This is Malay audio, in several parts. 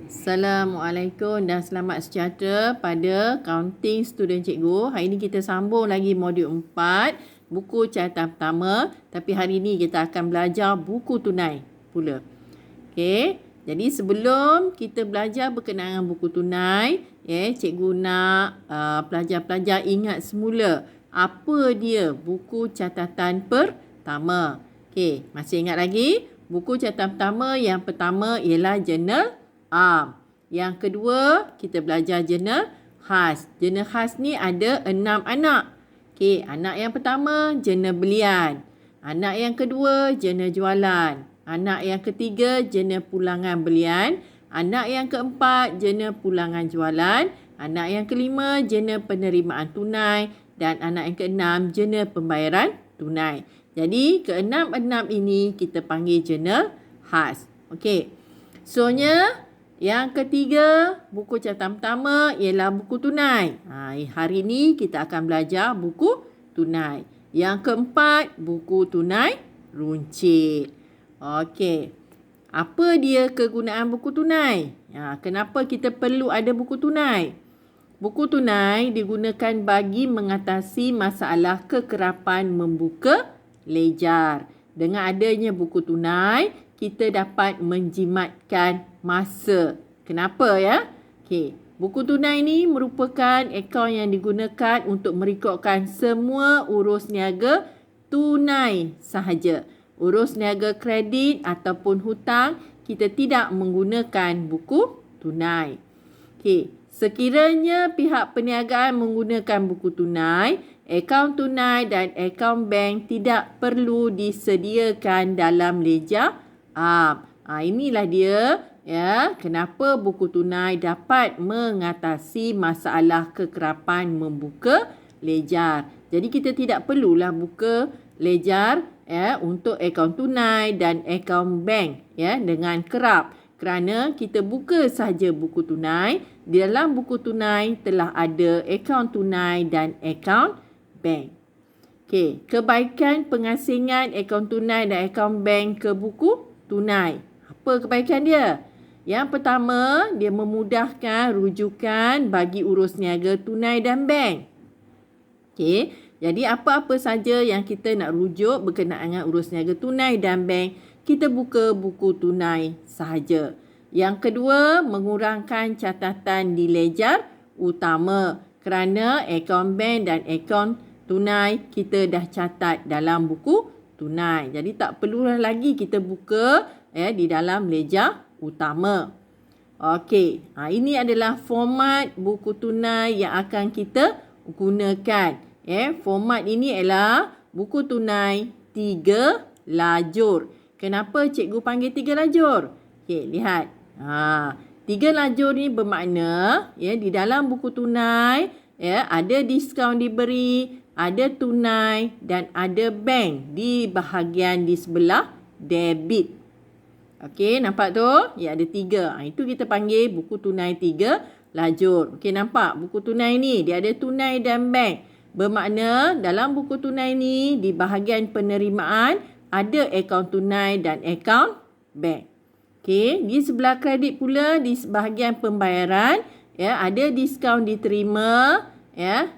Assalamualaikum dan selamat sejahtera pada Counting Student Cikgu. Hari ini kita sambung lagi modul 4, buku catatan pertama. Tapi hari ini kita akan belajar buku tunai pula. Okey, jadi sebelum kita belajar berkenaan dengan buku tunai, cikgu nak pelajar-pelajar ingat semula apa dia buku catatan pertama. Okey, masih ingat lagi? Buku catatan pertama yang pertama ialah jurnal am. Yang kedua, kita belajar jurnal khas. Jurnal khas ni ada 6 anak. Okey, anak yang pertama jurnal belian. Anak yang kedua jurnal jualan. Anak yang ketiga jurnal pulangan belian. Anak yang keempat jurnal pulangan jualan. Anak yang kelima jurnal penerimaan tunai. Dan anak yang keenam jurnal pembayaran tunai. Jadi, keenam-enam ini kita panggil jurnal khas. Okey. Soalnya, yang ketiga, buku catatan pertama ialah buku tunai. Hari ini kita akan belajar buku tunai. Yang keempat, buku tunai runcit. Okey. Apa dia kegunaan buku tunai? Kenapa kita perlu ada buku tunai? Buku tunai digunakan bagi mengatasi masalah kekerapan membuka ledjar. Dengan adanya buku tunai, kita dapat menjimatkan masa. Kenapa ya? Okey, buku tunai ni merupakan akaun yang digunakan untuk merekodkan semua urus niaga tunai sahaja. Urus niaga kredit ataupun hutang, kita tidak menggunakan buku tunai. Okey, sekiranya pihak perniagaan menggunakan buku tunai, akaun tunai dan akaun bank tidak perlu disediakan dalam ledjar am. Inilah dia kenapa buku tunai dapat mengatasi masalah kekerapan membuka ledjar. Jadi kita tidak perlulah buka ledjar untuk akaun tunai dan akaun bank dengan kerap. Kerana kita buka sahaja buku tunai, di dalam buku tunai telah ada akaun tunai dan akaun bank. Okey, kebaikan pengasingan akaun tunai dan akaun bank ke buku tunai. Apa kebaikan dia? Yang pertama, dia memudahkan rujukan bagi urus niaga tunai dan bank. Okey, jadi apa-apa saja yang kita nak rujuk berkenaan dengan urus niaga tunai dan bank, kita buka buku tunai sahaja. Yang kedua, mengurangkan catatan di ledjar utama. Kerana akaun bank dan akaun tunai kita dah catat dalam buku tunai. Jadi tak perlulah lagi kita buka di dalam ledjar utama. Okey, ini adalah format buku tunai yang akan kita gunakan. Format ini ialah buku tunai 3 lajur. Kenapa cikgu panggil 3 lajur? Okey, lihat. 3 lajur ni bermakna di dalam buku tunai ada diskaun diberi, ada tunai dan ada bank di bahagian di sebelah debit. Okey, nampak tu? Ada 3. Itu kita panggil buku tunai 3 lajur. Okey, nampak buku tunai ni dia ada tunai dan bank. Bermakna dalam buku tunai ni di bahagian penerimaan ada akaun tunai dan akaun bank. Okey, di sebelah kredit pula di bahagian pembayaran ada diskaun diterima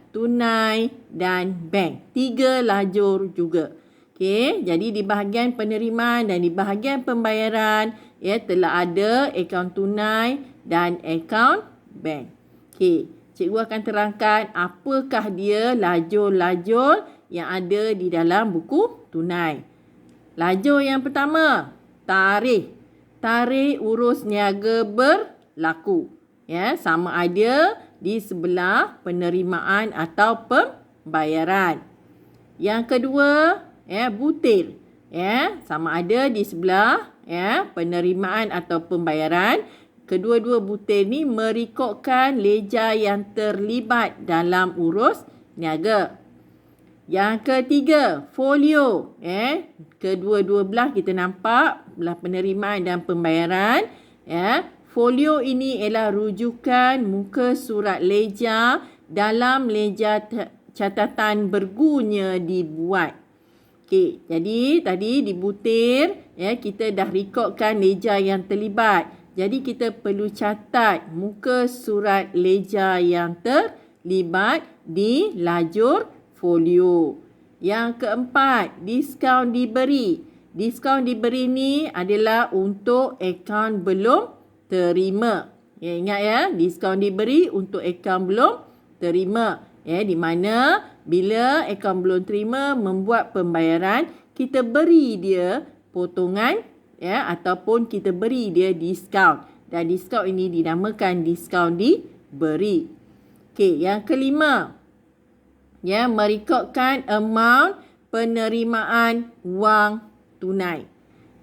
tunai dan bank. 3 lajur juga. Okey, jadi di bahagian penerimaan dan di bahagian pembayaran telah ada akaun tunai dan akaun bank. Okey, cikgu akan terangkan apakah dia lajur-lajur yang ada di dalam buku tunai. Lajur yang pertama, tarikh. Tarikh urus niaga berlaku. Sama ada di sebelah penerimaan atau pembayaran. Yang kedua, butir. Sama ada di sebelah penerimaan atau pembayaran. Kedua-dua butir ni merekodkan ledjar yang terlibat dalam urus niaga. Yang ketiga, folio. Kedua-dua belah kita nampak belah penerimaan dan pembayaran. Folio ini ialah rujukan muka surat ledjar dalam ledjar catatan bergunya dibuat. Okey, jadi tadi di butir kita dah rekodkan ledjar yang terlibat. Jadi kita perlu catat muka surat ledger yang terlibat di lajur folio. Yang keempat, diskaun diberi. Diskaun diberi ni adalah untuk akaun belum terima. Ya, ingat ya, diskaun diberi untuk akaun belum terima. Ya, di mana bila akaun belum terima membuat pembayaran, kita beri dia potongan ya, ataupun kita beri dia diskaun. Dan diskaun ini dinamakan diskaun diberi. Okey, yang kelima, ya, merekodkan amount penerimaan wang tunai.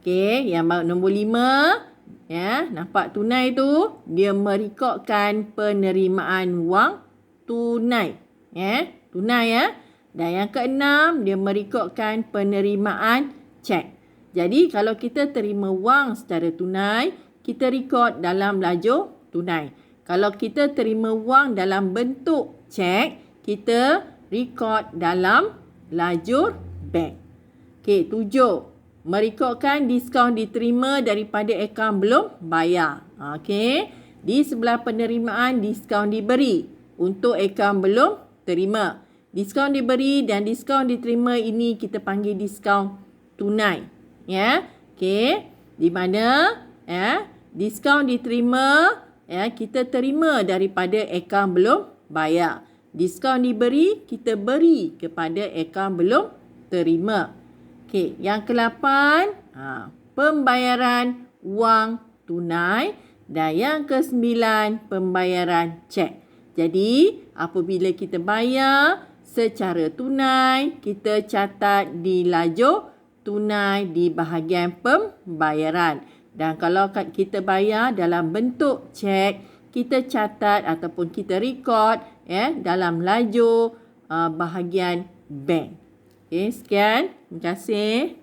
Okey, yang nombor 5, ya, nampak tunai tu, dia merekodkan penerimaan wang tunai. Ya, tunai ya. Dan yang keenam, dia merekodkan penerimaan cek. Jadi kalau kita terima wang secara tunai, kita rekod dalam lajur tunai. Kalau kita terima wang dalam bentuk cek, kita rekod dalam lajur bank. Okey, 7. Merekodkan diskaun diterima daripada akaun belum bayar. Okey, di sebelah penerimaan diskaun diberi untuk akaun belum terima. Diskaun diberi dan diskaun diterima ini kita panggil diskaun tunai. Ya, okey. Di mana ya, diskaun diterima ya, kita terima daripada akaun belum bayar. Diskaun diberi, kita beri kepada akaun belum terima. Okey, yang ke-8, pembayaran wang tunai, dan yang ke-9, pembayaran cek. Jadi, apabila kita bayar secara tunai, kita catat di lajur tunai di bahagian pembayaran. Dan kalau kita bayar dalam bentuk cek, kita catat ataupun kita rekod ya, dalam lajur bahagian bank. Okey, sekian. Terima kasih.